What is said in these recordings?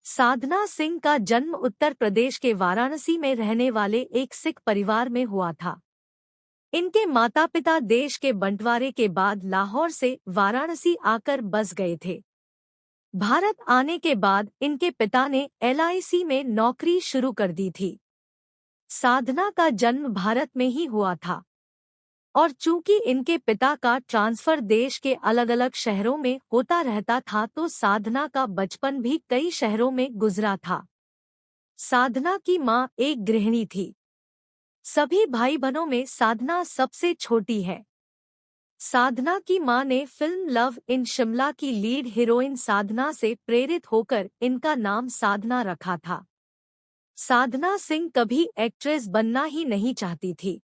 साधना सिंह का जन्म उत्तर प्रदेश के वाराणसी में रहने वाले एक सिख परिवार में हुआ था। इनके माता पिता देश के बंटवारे के बाद लाहौर से वाराणसी आकर बस गए थे। भारत आने के बाद इनके पिता ने एलआईसी में नौकरी शुरू कर दी थी। साधना का जन्म भारत में ही हुआ था और चूंकि इनके पिता का ट्रांसफर देश के अलग अलग शहरों में होता रहता था तो साधना का बचपन भी कई शहरों में गुजरा था। साधना की मां एक गृहिणी थी। सभी भाई बहनों में साधना सबसे छोटी है। साधना की मां ने फिल्म लव इन शिमला की लीड हीरोइन साधना से प्रेरित होकर इनका नाम साधना रखा था। साधना सिंह कभी एक्ट्रेस बनना ही नहीं चाहती थी।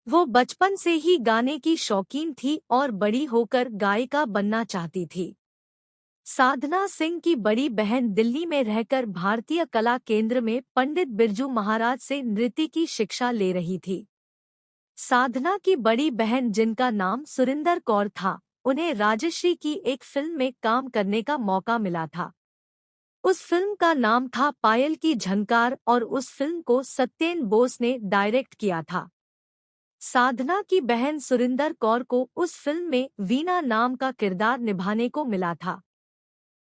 वो बचपन से ही गाने की शौकीन थी और बड़ी होकर गायिका बनना चाहती थी। साधना सिंह की बड़ी बहन दिल्ली में रहकर भारतीय कला केंद्र में पंडित बिरजू महाराज से नृत्य की शिक्षा ले रही थी। साधना की बड़ी बहन जिनका नाम सुरिंदर कौर था, उन्हें राजश्री की एक फिल्म में काम करने का मौका मिला था। उस फिल्म का नाम था पायल की झंकार और उस फिल्म को सत्येन बोस ने डायरेक्ट किया था। साधना की बहन सुरिंदर कौर को उस फिल्म में वीना नाम का किरदार निभाने को मिला था।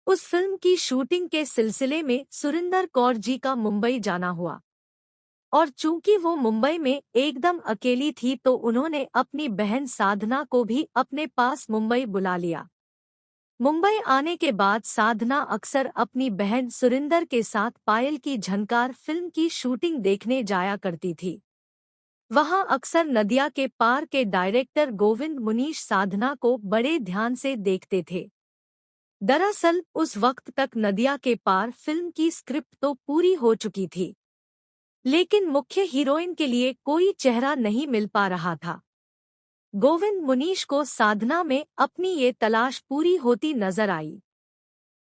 उस फिल्म की शूटिंग के सिलसिले में सुरिंदर कौर जी का मुंबई जाना हुआ और चूंकि वो मुंबई में एकदम अकेली थी तो उन्होंने अपनी बहन साधना को भी अपने पास मुंबई बुला लिया। मुंबई आने के बाद साधना अक्सर अपनी बहन सुरिंदर के साथ पायल की झंकार फिल्म की शूटिंग देखने जाया करती थी। वहां अक्सर नदिया के पार के डायरेक्टर गोविंद मुनीश साधना को बड़े ध्यान से देखते थे। दरअसल उस वक्त तक नदिया के पार फिल्म की स्क्रिप्ट तो पूरी हो चुकी थी, लेकिन मुख्य हीरोइन के लिए कोई चेहरा नहीं मिल पा रहा था। गोविंद मुनीश को साधना में अपनी ये तलाश पूरी होती नजर आई।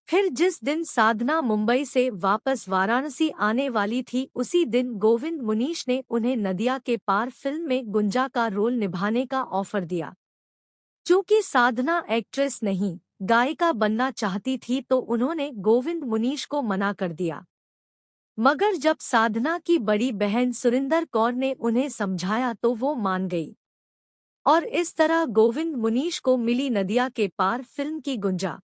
फिर जिस दिन साधना मुंबई से वापस वाराणसी आने वाली थी उसी दिन गोविंद मुनीश ने उन्हें नदिया के पार फिल्म में गुंजा का रोल निभाने का ऑफर दिया। चूंकि साधना एक्ट्रेस नहीं गायिका बनना चाहती थी तो उन्होंने गोविंद मुनीश को मना कर दिया। मगर जब साधना की बड़ी बहन सुरिंदर कौर ने उन्हें समझाया तो वो मान गई और इस तरह गोविंद मुनीश को मिली नदिया के पार फिल्म की गुंजा।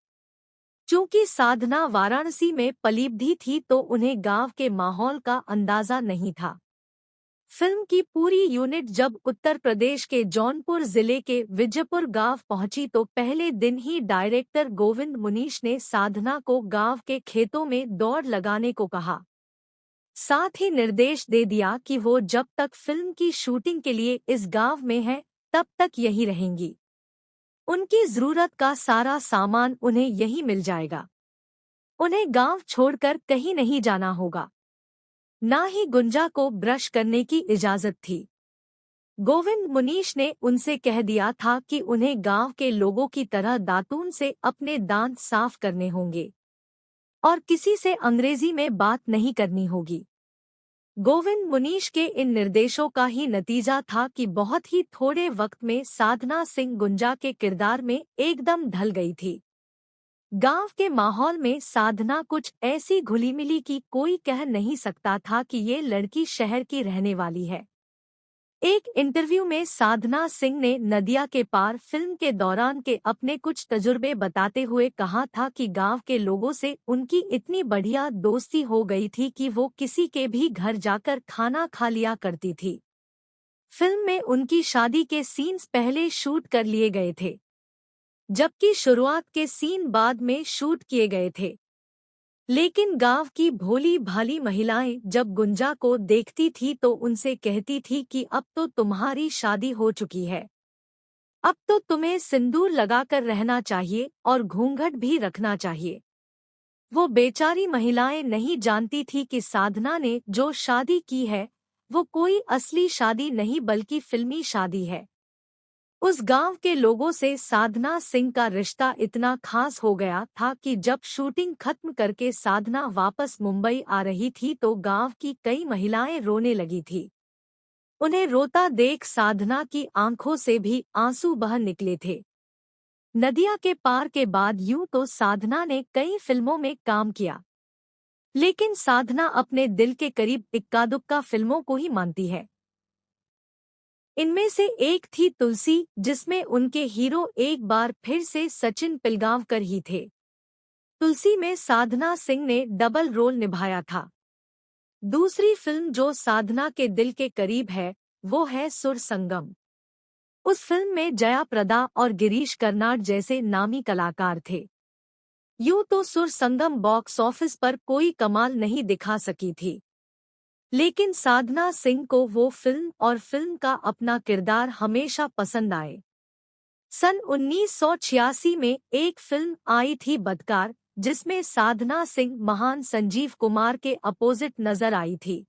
चूंकि साधना वाराणसी में पली-बढ़ी थी तो उन्हें गांव के माहौल का अंदाजा नहीं था। फिल्म की पूरी यूनिट जब उत्तर प्रदेश के जौनपुर जिले के विजयपुर गांव पहुंची तो पहले दिन ही डायरेक्टर गोविंद मुनीश ने साधना को गांव के खेतों में दौड़ लगाने को कहा। साथ ही निर्देश दे दिया कि वो जब तक फिल्म की शूटिंग के लिए इस गांव में है तब तक यही रहेंगी। उनकी जरूरत का सारा सामान उन्हें यहीं मिल जाएगा। उन्हें गांव छोड़कर कहीं नहीं जाना होगा। ना ही गुंजा को ब्रश करने की इजाजत थी। गोविंद मुनीश ने उनसे कह दिया था कि उन्हें गांव के लोगों की तरह दातून से अपने दांत साफ करने होंगे और किसी से अंग्रेजी में बात नहीं करनी होगी। गोविंद मुनीश के इन निर्देशों का ही नतीजा था कि बहुत ही थोड़े वक्त में साधना सिंह गुंजा के किरदार में एकदम ढल गई थी। गांव के माहौल में साधना कुछ ऐसी घुली मिली कि कोई कह नहीं सकता था कि ये लड़की शहर की रहने वाली है। एक इंटरव्यू में साधना सिंह ने नदिया के पार फिल्म के दौरान के अपने कुछ तजुर्बे बताते हुए कहा था कि गांव के लोगों से उनकी इतनी बढ़िया दोस्ती हो गई थी कि वो किसी के भी घर जाकर खाना खा लिया करती थी। फिल्म में उनकी शादी के सीन्स पहले शूट कर लिए गए थे, जबकि शुरुआत के सीन बाद में शूट किए गए थे। लेकिन गांव की भोली भाली महिलाएं जब गुंजा को देखती थी तो उनसे कहती थी कि अब तो तुम्हारी शादी हो चुकी है, अब तो तुम्हें सिंदूर लगाकर रहना चाहिए और घूंघट भी रखना चाहिए। वो बेचारी महिलाएं नहीं जानती थी कि साधना ने जो शादी की है वो कोई असली शादी नहीं बल्कि फिल्मी शादी है। उस गांव के लोगों से साधना सिंह का रिश्ता इतना खास हो गया था कि जब शूटिंग खत्म करके साधना वापस मुंबई आ रही थी तो गांव की कई महिलाएं रोने लगी थी। उन्हें रोता देख साधना की आंखों से भी आंसू बह निकले थे। नदिया के पार के बाद यूं तो साधना ने कई फिल्मों में काम किया, लेकिन साधना अपने दिल के करीब इक्का दुक्का फिल्मों को ही मानती है। इनमें से एक थी तुलसी, जिसमें उनके हीरो एक बार फिर से सचिन पिलगांवकर ही थे। तुलसी में साधना सिंह ने डबल रोल निभाया था। दूसरी फिल्म जो साधना के दिल के करीब है वो है सुर संगम। उस फिल्म में जया प्रदा और गिरीश कर्नाड जैसे नामी कलाकार थे। यूं तो सुर संगम बॉक्स ऑफिस पर कोई कमाल नहीं दिखा सकी थी, लेकिन साधना सिंह को वो फिल्म और फिल्म का अपना किरदार हमेशा पसंद आए। सन 1986 में एक फिल्म आई थी बदकार, जिसमें साधना सिंह महान संजीव कुमार के अपोजिट नजर आई थी।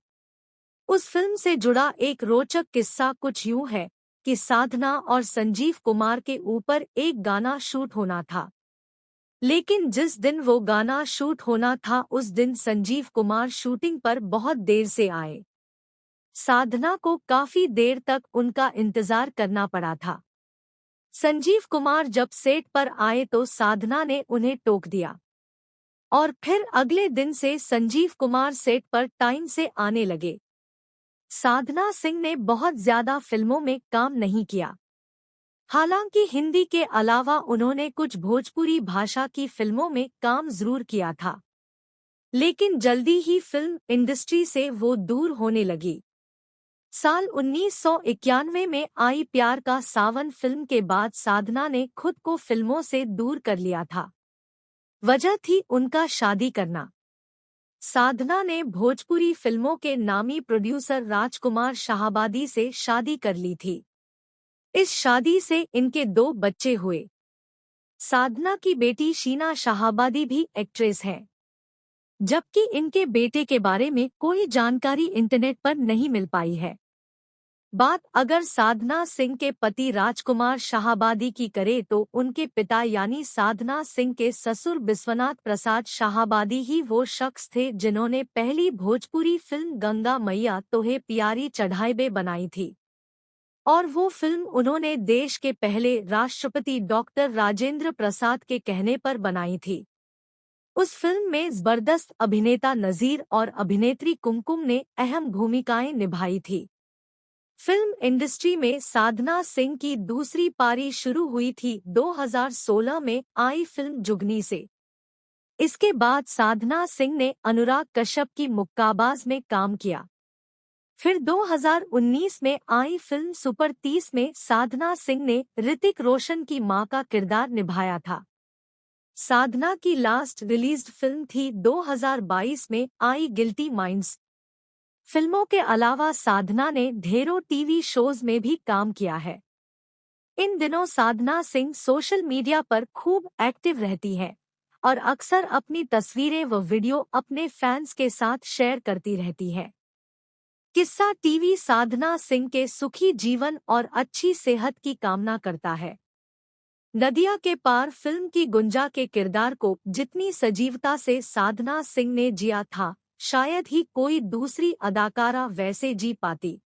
उस फिल्म से जुड़ा एक रोचक किस्सा कुछ यूं है कि साधना और संजीव कुमार के ऊपर एक गाना शूट होना था, लेकिन जिस दिन वो गाना शूट होना था उस दिन संजीव कुमार शूटिंग पर बहुत देर से आए। साधना को काफी देर तक उनका इंतजार करना पड़ा था। संजीव कुमार जब सेट पर आए तो साधना ने उन्हें टोक दिया और फिर अगले दिन से संजीव कुमार सेट पर टाइम से आने लगे। साधना सिंह ने बहुत ज्यादा फिल्मों में काम नहीं किया। हालांकि हिंदी के अलावा उन्होंने कुछ भोजपुरी भाषा की फिल्मों में काम जरूर किया था, लेकिन जल्दी ही फिल्म इंडस्ट्री से वो दूर होने लगी। साल 1991 में आई प्यार का सावन फिल्म के बाद साधना ने खुद को फिल्मों से दूर कर लिया था। वजह थी उनका शादी करना। साधना ने भोजपुरी फिल्मों के नामी प्रोड्यूसर राजकुमार शाहाबादी से शादी कर ली थी। इस शादी से इनके 2 बच्चे हुए। साधना की बेटी शीना शाहाबादी भी एक्ट्रेस है, जबकि इनके बेटे के बारे में कोई जानकारी इंटरनेट पर नहीं मिल पाई है। बात अगर साधना सिंह के पति राजकुमार शाहाबादी की करें तो उनके पिता यानी साधना सिंह के ससुर बिस्वनाथ प्रसाद शाहाबादी ही वो शख्स थे जिन्होंने पहली भोजपुरी फिल्म गंगा मैया तोहे प्यारी चढ़ाई बनाई थी, और वो फिल्म उन्होंने देश के पहले राष्ट्रपति डॉक्टर राजेंद्र प्रसाद के कहने पर बनाई थी। उस फिल्म में जबरदस्त अभिनेता नजीर और अभिनेत्री कुमकुम ने अहम भूमिकाएं निभाई थी। फिल्म इंडस्ट्री में साधना सिंह की दूसरी पारी शुरू हुई थी 2016 में आई फिल्म जुगनी से। इसके बाद साधना सिंह ने अनुराग कश्यप की मुक्काबाज में काम किया। फिर 2019 में आई फिल्म सुपर 30 में साधना सिंह ने ऋतिक रोशन की मां का किरदार निभाया था। साधना की लास्ट रिलीज्ड फिल्म थी 2022 में आई गिल्टी माइंड्स। फिल्मों के अलावा साधना ने ढेरों टीवी शोज में भी काम किया है। इन दिनों साधना सिंह सोशल मीडिया पर खूब एक्टिव रहती है और अक्सर अपनी तस्वीरें व वीडियो अपने फैंस के साथ शेयर करती रहती है। किस्सा टीवी साधना सिंह के सुखी जीवन और अच्छी सेहत की कामना करता है। नदिया के पार फिल्म की गुंजा के किरदार को जितनी सजीवता से साधना सिंह ने जिया था, शायद ही कोई दूसरी अदाकारा वैसे जी पाती।